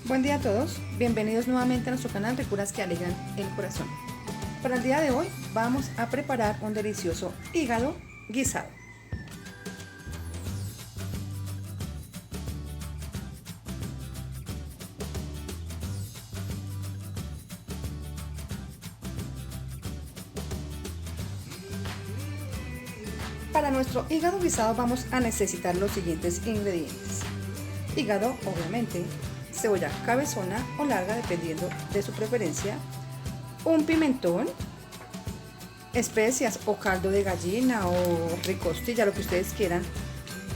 Buen día a todos, bienvenidos nuevamente a nuestro canal de curas que alegran el corazón. Para el día de hoy vamos a preparar un delicioso hígado guisado. Para nuestro hígado guisado vamos a necesitar los siguientes ingredientes: hígado, obviamente, cebolla cabezona o larga dependiendo de su preferencia, un pimentón, especias o caldo de gallina o ricostilla, lo que ustedes quieran,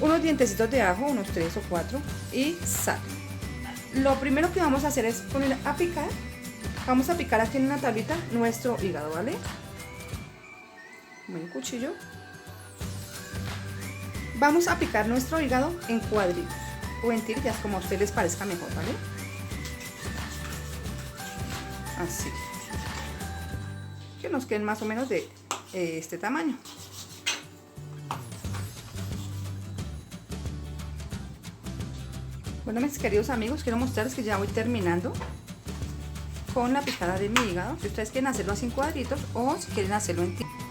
unos dientecitos de ajo, unos 3 o 4, y sal. Lo primero que vamos a hacer es poner a picar. Vamos a picar aquí en una tablita nuestro hígado, ¿vale? Con el cuchillo. Vamos a picar nuestro hígado en cuadritos o en tirillas, como a ustedes les parezca mejor, ¿vale? Así. Que nos queden más o menos de este tamaño. Bueno, mis queridos amigos, quiero mostrarles que ya voy terminando con la picada de mi hígado. Si ustedes quieren hacerlo así en cuadritos o si quieren hacerlo en tirillas.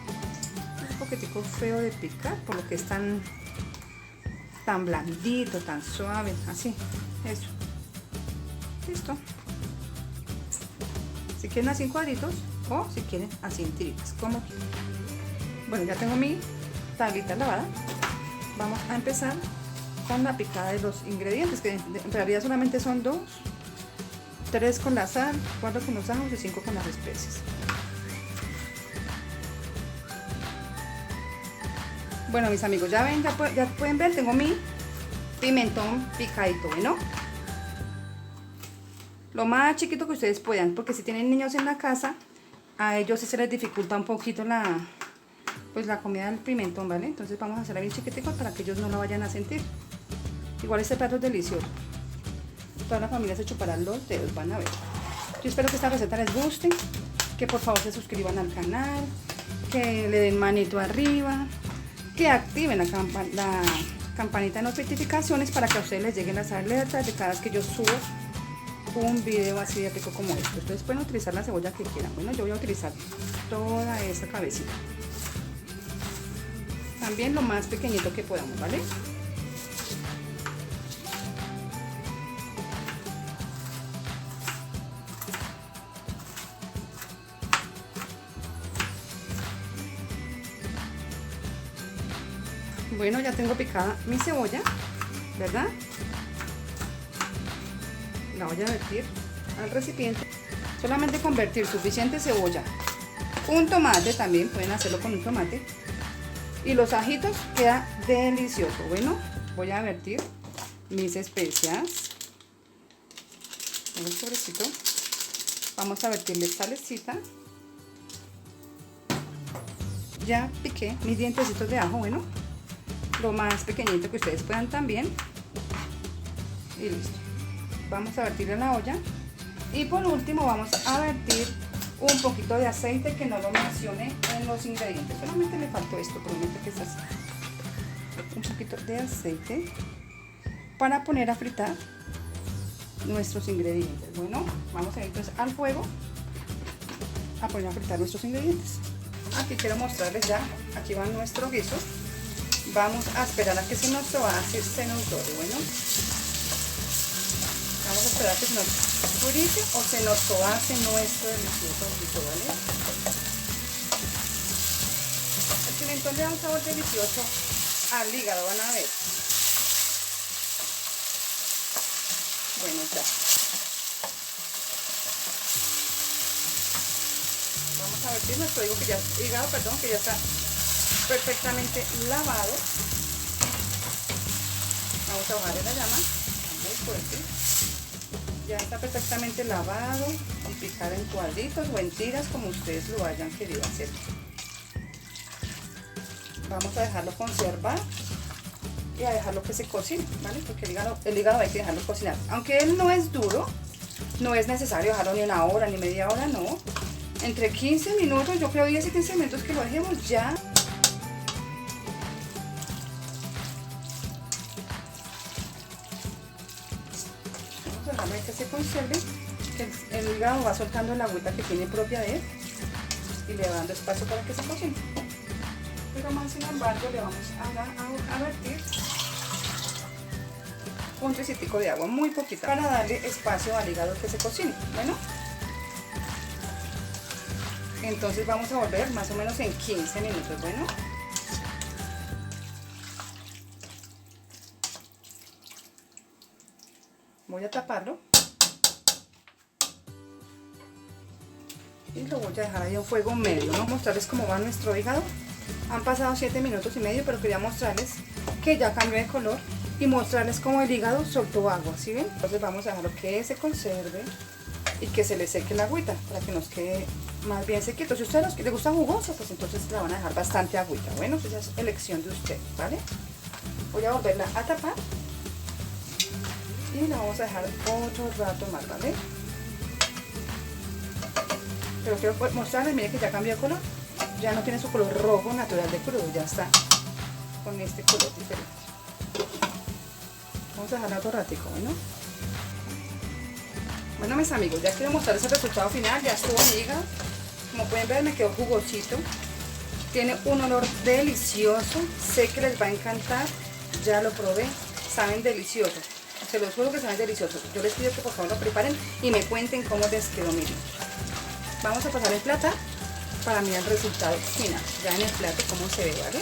Es un poquitico feo de picar, por lo que es tan blandito, tan suave, así, eso, listo. Si quieren así en cuadritos o si quieren así en tiritas, como quieran. Bueno, ya tengo mi tablita lavada. Vamos a empezar con la picada de los ingredientes, que en realidad solamente son 2, 3 con la sal, 4 con los ajos y 5 con las especias. Bueno, mis amigos, ya ven, ya pueden ver, tengo mi pimentón picadito, ¿no? Lo más chiquito que ustedes puedan, porque si tienen niños en la casa, a ellos sí se les dificulta un poquito la comida del pimentón, ¿vale? Entonces vamos a hacerla bien chiquitico para que ellos no lo vayan a sentir. Igual este plato es delicioso. Toda la familia se chupará los dedos, van a ver. Yo espero que esta receta les guste, que por favor se suscriban al canal, que le den manito arriba, que activen la campanita de notificaciones para que a ustedes les lleguen las alertas de cada vez que yo subo un video así de rico como este. Ustedes pueden utilizar la cebolla que quieran. Bueno, yo voy a utilizar toda esa cabecita. También lo más pequeñito que podamos, ¿vale? Bueno, ya tengo picada mi cebolla, ¿verdad? La voy a vertir al recipiente. Solamente convertir suficiente cebolla. Un tomate también, pueden hacerlo con un tomate. Y los ajitos queda delicioso. Bueno, voy a vertir mis especias. En el sobrecito. Vamos a vertirle salecita. Ya piqué mis dientecitos de ajo, bueno, lo más pequeñito que ustedes puedan también. Y listo. Vamos a vertir en la olla. Y por último vamos a vertir un poquito de aceite, que no lo mencioné en los ingredientes. Solamente me faltó esto, probablemente que es así. Un poquito de aceite para poner a fritar nuestros ingredientes. Bueno, vamos a ir entonces al fuego a poner a fritar nuestros ingredientes. Aquí quiero mostrarles ya, aquí va nuestro guiso. Vamos a esperar a que se nos dore. Bueno, vamos a esperar a que se nos frite o se nos toase nuestro delicioso guiso, ¿vale? El pimentón le da un sabor delicioso al hígado, van a ver. Bueno, ya. Vamos a vertir nuestro hígado, que ya está perfectamente lavado. Vamos a bajarle la llama muy fuerte. Ya está perfectamente lavado y picar en cuadritos o en tiras, como ustedes lo hayan querido hacer. Vamos a dejarlo conservar y a dejarlo que se cocine, ¿vale? Porque el hígado hay que dejarlo cocinar. Aunque él no es duro, no es necesario dejarlo ni una hora ni media hora, no. Entre 15 minutos, yo creo 10 y 15 minutos que lo dejemos ya. a dejarlo ahí que se conserve, que el hígado va soltando la agüita que tiene propia de él y le va dando espacio para que se cocine. Pero más sin embargo le vamos a vertir un tricitico de agua, muy poquita, para darle espacio al hígado que se cocine. Bueno, entonces vamos a volver más o menos en 15 minutos. Bueno, voy a taparlo y lo voy a dejar ahí a fuego medio. Vamos a mostrarles cómo va nuestro hígado. Han pasado 7 minutos y medio, pero quería mostrarles que ya cambió de color y mostrarles cómo el hígado soltó agua, ¿sí ven? Entonces vamos a dejarlo que se conserve y que se le seque la agüita para que nos quede más bien sequito. Si a ustedes les gusta jugoso, pues entonces la van a dejar bastante agüita. Bueno, pues ya es elección de ustedes, ¿vale? Voy a volverla a tapar y la vamos a dejar otro rato más, ¿vale? Pero quiero mostrarles, miren que ya cambió de color. Ya no tiene su color rojo natural de crudo, ya está con este color diferente. Vamos a dejarla otro ratico, ¿bueno? Bueno, mis amigos, ya quiero mostrarles el resultado final. Ya estuvo mi hígado. Como pueden ver, me quedó jugosito. Tiene un olor delicioso. Sé que les va a encantar. Ya lo probé. Saben delicioso. Se los juro que saben delicioso. Yo les pido que por favor lo preparen y me cuenten cómo les quedó, miren. Vamos a pasar en plata para mirar el resultado final. Ya en el plato cómo se ve, ¿vale?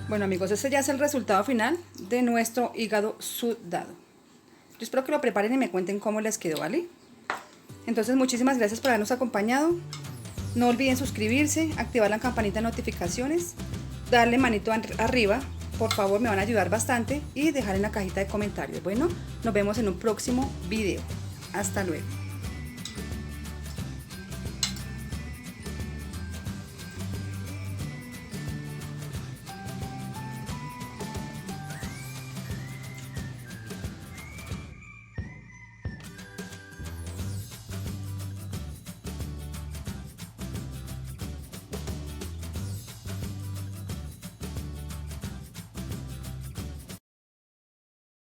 Bueno, amigos, este ya es el resultado final de nuestro hígado sudado. Yo espero que lo preparen y me cuenten cómo les quedó, ¿vale? Entonces, muchísimas gracias por habernos acompañado. No olviden suscribirse, activar la campanita de notificaciones, darle manito arriba, por favor, me van a ayudar bastante, y dejar en la cajita de comentarios. Bueno, nos vemos en un próximo video. Hasta luego.